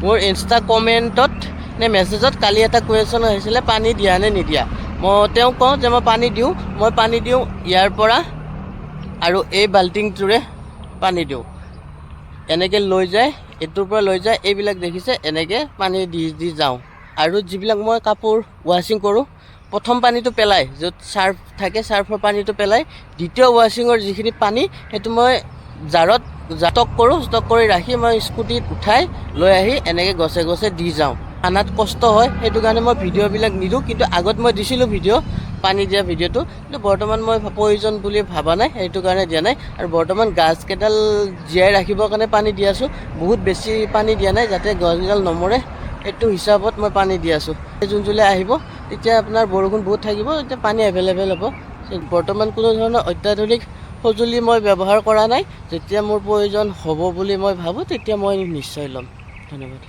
মোৰ ইনষ্টা কমেণ্টত নে মেছেজত কালি এটা কুৱেশ্যন আহিছিলে পানী দিয়া নে নিদিয়া। মই তেওঁক কওঁ যে মই পানী দিওঁ, ইয়াৰ পৰা আৰু এই বাল্টিংটোৰে পানী দিওঁ। এনেকৈ লৈ যায়, এইটোৰ পৰা লৈ যায়, এইবিলাক দেখিছে এনেকৈ পানী দি যাওঁ। আৰু যিবিলাক মই কাপোৰ ৱাশ্বিং কৰোঁ, প্ৰথম পানীটো পেলাই, য'ত চাৰ্ফ থাকে চাৰ্ফৰ পানীটো পেলাই, দ্বিতীয় ৱাশ্বিঙৰ যিখিনি পানী সেইটো মই জাৰত ষ্টক কৰি ৰাখি মই স্কুটিত উঠাই লৈ আহি এনেকৈ গছে গছে দি যাওঁ। আনাত কষ্ট হয়, সেইটো কাৰণে মই ভিডিঅ'বিলাক নিদিওঁ। কিন্তু আগত মই দিছিলোঁ ভিডিঅ' পানী দিয়া ভিডিঅ'টো, কিন্তু বৰ্তমান মই প্ৰয়োজন বুলি ভবা নাই, সেইটো কাৰণে দিয়া নাই। আৰু বৰ্তমান গাছকেইডাল জীয়াই ৰাখিবৰ কাৰণে পানী দি আছোঁ। বহুত বেছি পানী দিয়া নাই, যাতে গছকেইডাল নমৰে, সেইটো হিচাপত মই পানী দি আছোঁ। জুন জুলাই আহিব, তেতিয়া আপোনাৰ বৰষুণ বহুত থাকিব, তেতিয়া পানী এভেইলেবল হ'ব। বৰ্তমান কোনো ধৰণৰ অত্যাধুনিক সঁজুলি মই ব্যৱহাৰ কৰা নাই। যেতিয়া মোৰ প্ৰয়োজন হ'ব বুলি মই ভাবোঁ, তেতিয়া মই নিশ্চয় ল'ম। ধন্যবাদ।